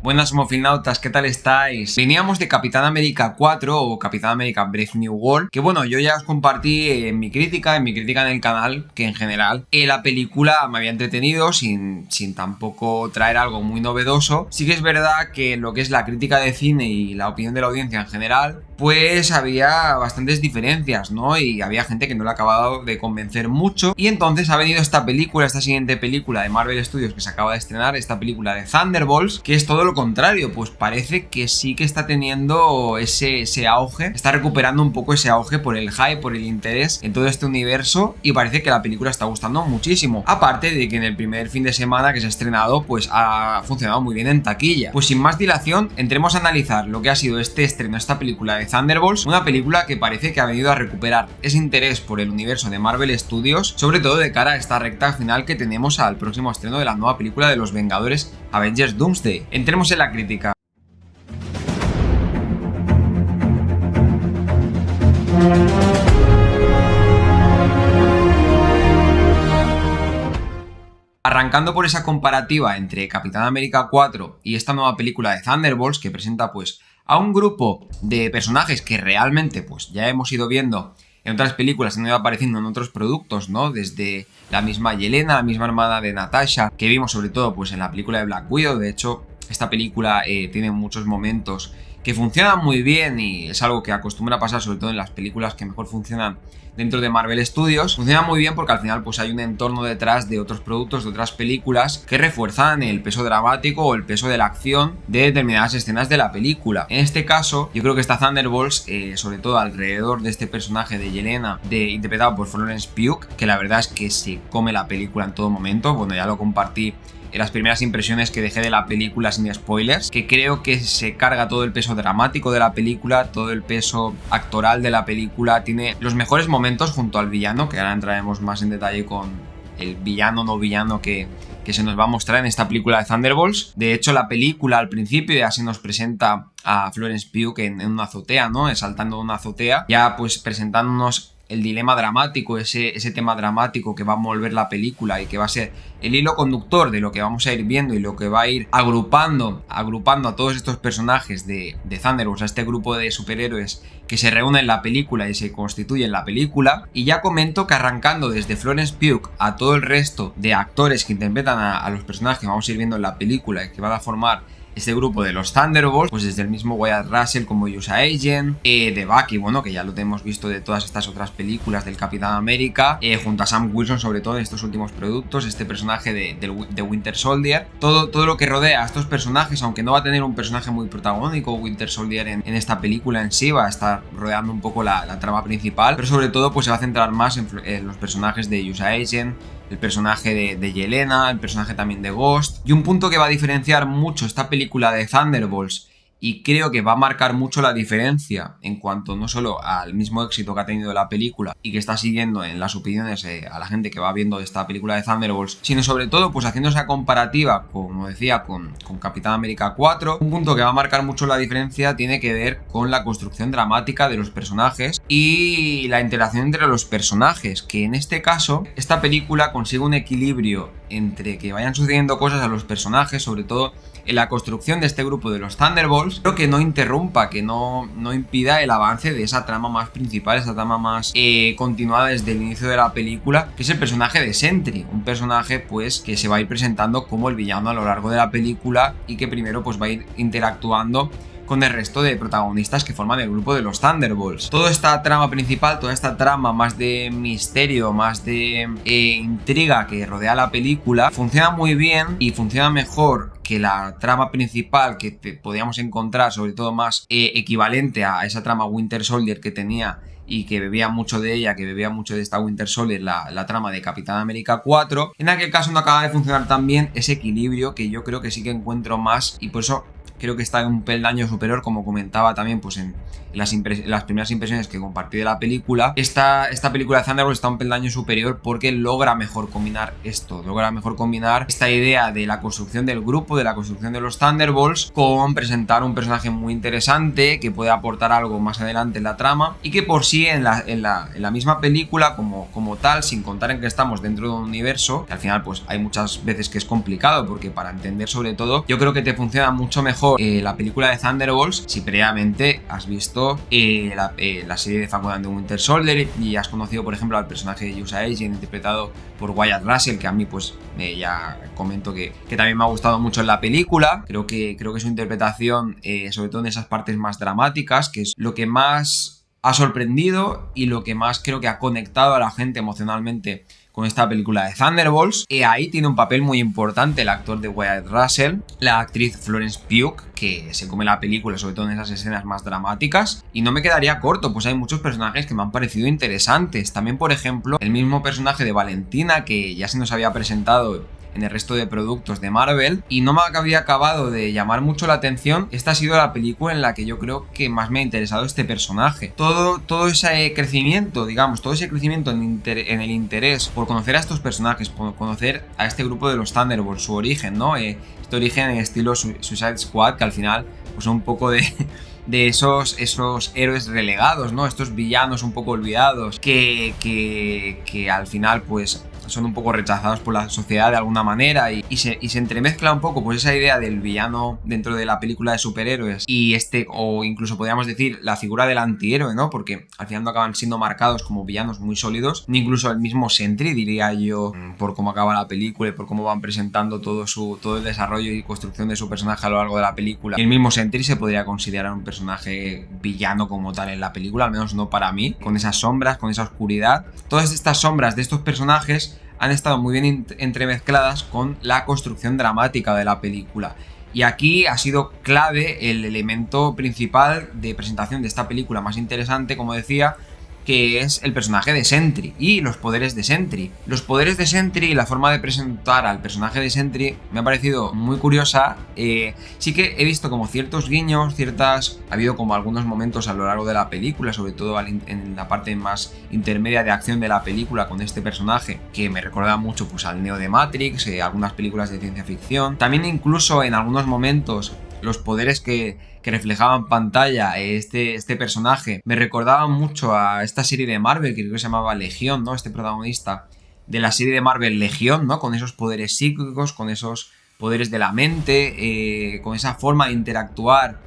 Buenas homofinautas, ¿qué tal estáis? Veníamos de Capitán América 4 o Capitán América Brave New World, que bueno, yo ya os compartí en mi crítica en el canal, que en general la película me había entretenido sin tampoco traer algo muy novedoso. Sí que es verdad que lo que es la crítica de cine y la opinión de la audiencia en general, pues había bastantes diferencias, ¿no? Y había gente que no le ha acabado de convencer mucho. Y entonces ha venido esta siguiente película de Marvel Studios que se acaba de estrenar, esta película de Thunderbolts, que es todo lo contrario, pues parece que sí que está teniendo ese auge, está recuperando un poco ese auge por el hype, por el interés en todo este universo, y parece que la película está gustando muchísimo. Aparte de que en el primer fin de semana que se ha estrenado, pues ha funcionado muy bien en taquilla. Pues sin más dilación, entremos a analizar lo que ha sido este estreno, esta película de Thunderbolts, una película que parece que ha venido a recuperar ese interés por el universo de Marvel Studios, sobre todo de cara a esta recta final que tenemos al próximo estreno de la nueva película de los Vengadores, Avengers Doomsday. Entremos en la crítica. Arrancando por esa comparativa entre Capitán América 4 y esta nueva película de Thunderbolts, que presenta pues a un grupo de personajes que realmente pues ya hemos ido viendo en otras películas, han ido apareciendo en otros productos, ¿no? Desde la misma Yelena, la misma hermana de Natasha, que vimos sobre todo pues en la película de Black Widow. De hecho, esta película tiene muchos momentos que funcionan muy bien y es algo que acostumbra a pasar sobre todo en las películas que mejor funcionan dentro de Marvel Studios. Funciona muy bien porque al final pues hay un entorno detrás de otros productos, de otras películas que refuerzan el peso dramático o el peso de la acción de determinadas escenas de la película. En este caso, yo creo que está Thunderbolts, sobre todo alrededor de este personaje de Yelena, interpretado por Florence Pugh, que la verdad es que se come la película en todo momento. Bueno, ya lo compartí en las primeras impresiones que dejé de la película sin spoilers, que creo que se carga todo el peso dramático de la película, todo el peso actoral de la película, tiene los mejores momentos junto al villano, que ahora entraremos más en detalle con el villano no villano que se nos va a mostrar en esta película de Thunderbolts. De hecho, la película al principio ya se nos presenta a Florence Pugh en una azotea, ¿no? Saltando de una azotea, ya pues presentándonos el dilema dramático, ese tema dramático que va a envolver la película y que va a ser el hilo conductor de lo que vamos a ir viendo y lo que va a ir agrupando a todos estos personajes de Thunderbolts, a este grupo de superhéroes que se reúnen en la película y se constituyen la película. Y ya comento que arrancando desde Florence Pugh a todo el resto de actores que interpretan a los personajes que vamos a ir viendo en la película y que van a formar este grupo de los Thunderbolts, pues desde el mismo Wyatt Russell como USA Agent, de Bucky, bueno, que ya lo hemos visto de todas estas otras películas del Capitán América, junto a Sam Wilson sobre todo en estos últimos productos, este personaje de Winter Soldier, todo lo que rodea a estos personajes, aunque no va a tener un personaje muy protagónico Winter Soldier en esta película en sí, va a estar rodeando un poco la trama principal, pero sobre todo pues se va a centrar más en los personajes de USA Agent, el personaje de Yelena, el personaje también de Ghost. Y un punto que va a diferenciar mucho esta película de Thunderbolts, y creo que va a marcar mucho la diferencia en cuanto no solo al mismo éxito que ha tenido la película y que está siguiendo en las opiniones a la gente que va viendo esta película de Thunderbolts, sino sobre todo pues haciendo esa comparativa, como decía, con Capitán América 4. Un punto que va a marcar mucho la diferencia tiene que ver con la construcción dramática de los personajes y la interacción entre los personajes, que en este caso esta película consigue un equilibrio entre que vayan sucediendo cosas a los personajes, sobre todo en la construcción de este grupo de los Thunderbolts, pero que no interrumpa, que no impida el avance de esa trama más principal, esa trama más continuada desde el inicio de la película, que es el personaje de Sentry, un personaje pues que se va a ir presentando como el villano a lo largo de la película y que primero pues va a ir interactuando con el resto de protagonistas que forman el grupo de los Thunderbolts. Toda esta trama principal, toda esta trama más de misterio, más de intriga que rodea la película, funciona muy bien y funciona mejor que la trama principal que podíamos encontrar, sobre todo más equivalente a esa trama Winter Soldier que tenía y que bebía mucho de ella, que bebía mucho de esta Winter Soldier, la trama de Capitán América 4. En aquel caso no acaba de funcionar tan bien ese equilibrio que yo creo que sí que encuentro más, y por eso creo que está en un peldaño superior, como comentaba también pues en las primeras impresiones que compartí de la película. Esta película de Thunderbolts está un peldaño superior porque logra mejor combinar esta idea de la construcción del grupo, de la construcción de los Thunderbolts, con presentar un personaje muy interesante que puede aportar algo más adelante en la trama y que por sí en la misma película como tal, sin contar en que estamos dentro de un universo, que al final pues hay muchas veces que es complicado, porque para entender sobre todo, yo creo que te funciona mucho mejor la película de Thunderbolts si previamente has visto la serie de Falcon and the Winter Soldier y has conocido, por ejemplo, al personaje de Usa Agent interpretado por Wyatt Russell, que a mí pues ya comento que también me ha gustado mucho en la película. Creo que su interpretación, sobre todo en esas partes más dramáticas, que es lo que más ha sorprendido y lo que más creo que ha conectado a la gente emocionalmente con esta película de Thunderbolts. Ahí tiene un papel muy importante el actor de Wyatt Russell, la actriz Florence Pugh, que se come la película, sobre todo en esas escenas más dramáticas. Y no me quedaría corto, pues hay muchos personajes que me han parecido interesantes. También, por ejemplo, el mismo personaje de Valentina, que ya se nos había presentado en el resto de productos de Marvel, y no me había acabado de llamar mucho la atención. Esta ha sido la película en la que yo creo que más me ha interesado este personaje. Todo ese crecimiento, digamos, todo ese crecimiento en el interés por conocer a estos personajes, por conocer a este grupo de los Thunderbolts, su origen, ¿no? Este origen en estilo Suicide Squad, que al final pues son un poco de esos héroes relegados, ¿no? Estos villanos un poco olvidados que al final pues son un poco rechazados por la sociedad de alguna manera y se entremezcla un poco pues esa idea del villano dentro de la película de superhéroes y o incluso podríamos decir la figura del antihéroe, ¿no? Porque al final no acaban siendo marcados como villanos muy sólidos, ni incluso el mismo Sentry, diría yo, por cómo acaba la película y por cómo van presentando todo el desarrollo y construcción de su personaje a lo largo de la película. Y el mismo Sentry se podría considerar un personaje villano como tal en la película, al menos no para mí, con esas sombras, con esa oscuridad. Todas estas sombras de estos personajes han estado muy bien entremezcladas con la construcción dramática de la película. Y aquí ha sido clave el elemento principal de presentación de esta película más interesante, como decía, que es el personaje de Sentry y los poderes de Sentry. Los poderes de Sentry y la forma de presentar al personaje de Sentry me ha parecido muy curiosa. Sí que he visto como ciertos guiños, ha habido como algunos momentos a lo largo de la película, sobre todo en la parte más intermedia de acción de la película con este personaje, que me recuerda mucho pues al Neo de Matrix, algunas películas de ciencia ficción. También incluso en algunos momentos los poderes que reflejaba en pantalla este personaje me recordaban mucho a esta serie de Marvel que creo que se llamaba Legión, ¿no? Este protagonista de la serie de Marvel Legión, ¿no? Con esos poderes psíquicos, con esos poderes de la mente, con esa forma de interactuar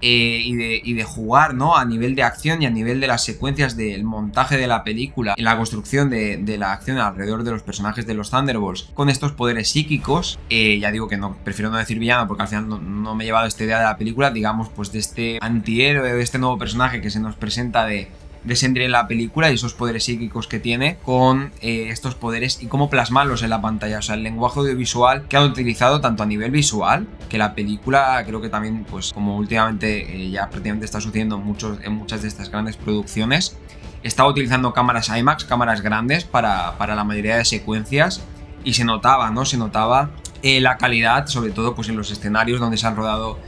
y de jugar, ¿no? A nivel de acción y a nivel de las secuencias del montaje de la película, en la construcción de la acción alrededor de los personajes de los Thunderbolts, con estos poderes psíquicos. Ya digo que no, prefiero no decir villano porque al final no me he llevado esta idea de la película, digamos, pues de este antihéroe, de este nuevo personaje que se nos presenta de Sentry en la película y esos poderes psíquicos que tiene con estos poderes y cómo plasmarlos en la pantalla, o sea, el lenguaje audiovisual que han utilizado tanto a nivel visual, que la película creo que también, pues como últimamente ya prácticamente está sucediendo en muchas de estas grandes producciones, está utilizando cámaras IMAX, cámaras grandes para la mayoría de secuencias y se notaba, ¿no? Se notaba la calidad, sobre todo pues en los escenarios donde se han rodado.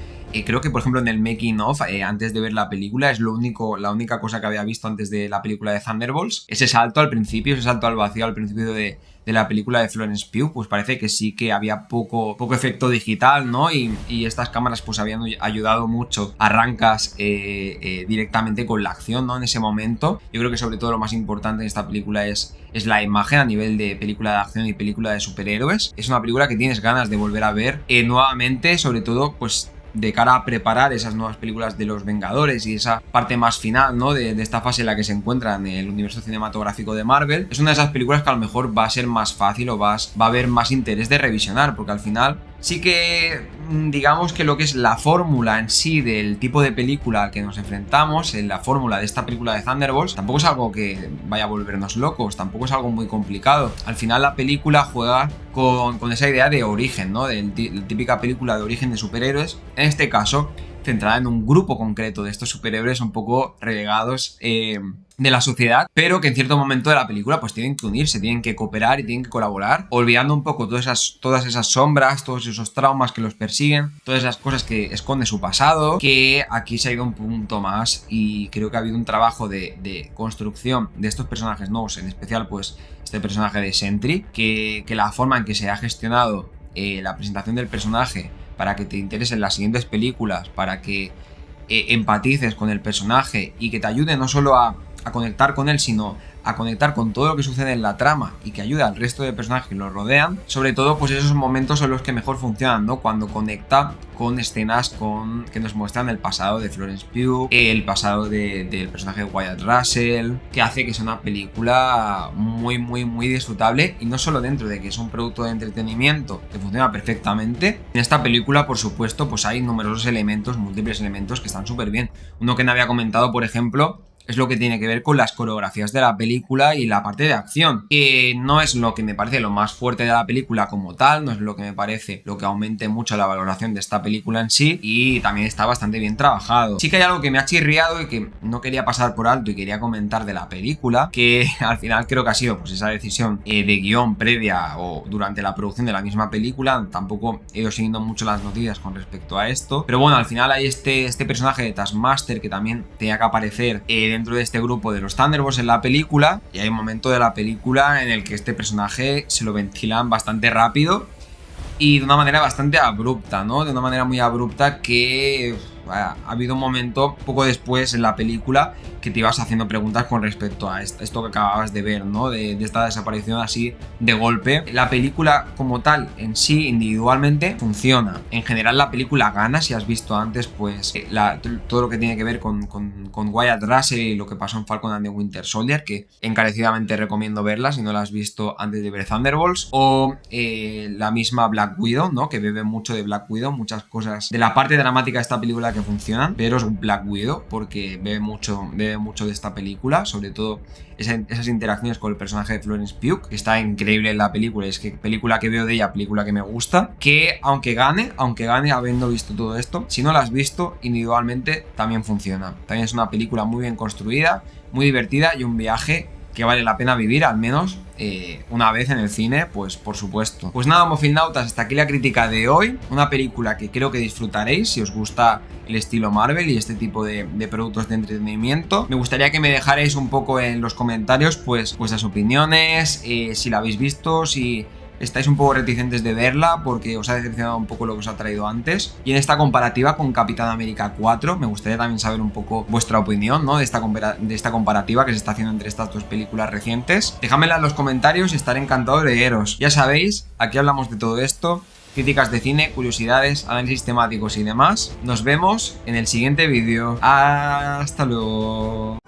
Creo que, por ejemplo, en el making of, antes de ver la película, es la única cosa que había visto antes de la película de Thunderbolts. Ese salto al principio, ese salto al vacío al principio de la película de Florence Pugh, pues parece que sí que había poco efecto digital, ¿no? Y estas cámaras pues habían ayudado mucho. Arrancas directamente con la acción, ¿no? En ese momento. Yo creo que sobre todo lo más importante en esta película es la imagen a nivel de película de acción y película de superhéroes. Es una película que tienes ganas de volver a ver nuevamente, sobre todo pues de cara a preparar esas nuevas películas de los Vengadores y esa parte más final, ¿no? de esta fase en la que se encuentra en el universo cinematográfico de Marvel. Es una de esas películas que a lo mejor va a ser más fácil o va a haber más interés de revisionar, porque al final sí que digamos que lo que es la fórmula en sí del tipo de película al que nos enfrentamos, en la fórmula de esta película de Thunderbolts, tampoco es algo que vaya a volvernos locos, tampoco es algo muy complicado. Al final la película juega con esa idea de origen, ¿no? De la típica película de origen de superhéroes. En este caso centrada en un grupo concreto de estos superhéroes un poco relegados de la sociedad, pero que en cierto momento de la película pues tienen que unirse, tienen que cooperar y tienen que colaborar, olvidando un poco todas esas sombras, todos esos traumas que los persiguen, todas esas cosas que esconde su pasado, que aquí se ha ido un punto más y creo que ha habido un trabajo de construcción de estos personajes nuevos, en especial pues este personaje de Sentry, que la forma en que se ha gestionado la presentación del personaje para que te interesen las siguientes películas, para que empatices con el personaje y que te ayude no solo a conectar con él, sino a conectar con todo lo que sucede en la trama y que ayuda al resto de personajes que lo rodean. Sobre todo, pues esos momentos son los que mejor funcionan, ¿no? Cuando conecta con escenas que nos muestran el pasado de Florence Pugh, el pasado del personaje de Wyatt Russell, que hace que sea una película muy, muy, muy disfrutable, y no solo dentro de que es un producto de entretenimiento que funciona perfectamente. En esta película, por supuesto, pues hay numerosos elementos, múltiples elementos que están súper bien. Uno que no había comentado, por ejemplo, es lo que tiene que ver con las coreografías de la película y la parte de acción, que no es lo que me parece lo más fuerte de la película como tal, no es lo que me parece lo que aumente mucho la valoración de esta película en sí, y también está bastante bien trabajado. Sí que hay algo que me ha chirriado y que no quería pasar por alto y quería comentar de la película, que al final creo que ha sido pues esa decisión de guión previa o durante la producción de la misma película. Tampoco he ido siguiendo mucho las noticias con respecto a esto, pero bueno, al final hay este personaje de Taskmaster que también tenía que aparecer dentro de este grupo de los Thunderbolts en la película, y hay un momento de la película en el que este personaje se lo ventilan bastante rápido y de una manera bastante abrupta, ¿no? De una manera muy abrupta que ha habido un momento poco después en la película que te ibas haciendo preguntas con respecto a esto que acababas de ver, ¿no? De esta desaparición así de golpe. La película como tal, en sí, individualmente, funciona. En general la película gana, si has visto antes, pues todo lo que tiene que ver con Wyatt Russell y lo que pasó en Falcon and the Winter Soldier, que encarecidamente recomiendo verla si no la has visto antes de ver Thunderbolts, o la misma Black Widow, ¿no? Que bebe mucho de Black Widow, muchas cosas de la parte dramática de esta película que funcionan, pero es Black Widow porque bebe mucho de esta película, sobre todo esas interacciones con el personaje de Florence Pugh, que está increíble en la película. Es que película que veo de ella, película que me gusta, que aunque gane habiendo visto todo esto, si no la has visto individualmente también funciona. También es una película muy bien construida, muy divertida y un viaje que vale la pena vivir, al menos una vez en el cine, pues por supuesto. Pues nada, homofilnautas, hasta aquí la crítica de hoy. Una película que creo que disfrutaréis si os gusta el estilo Marvel y este tipo de productos de entretenimiento. Me gustaría que me dejarais un poco en los comentarios pues vuestras opiniones, si la habéis visto, si estáis un poco reticentes de verla porque os ha decepcionado un poco lo que os ha traído antes. Y en esta comparativa con Capitán América 4, me gustaría también saber un poco vuestra opinión, ¿no? de esta comparativa que se está haciendo entre estas dos películas recientes. Dejádmela en los comentarios y estaré encantado de leeros. Ya sabéis, aquí hablamos de todo esto, críticas de cine, curiosidades, análisis temáticos y demás. Nos vemos en el siguiente vídeo. Hasta luego.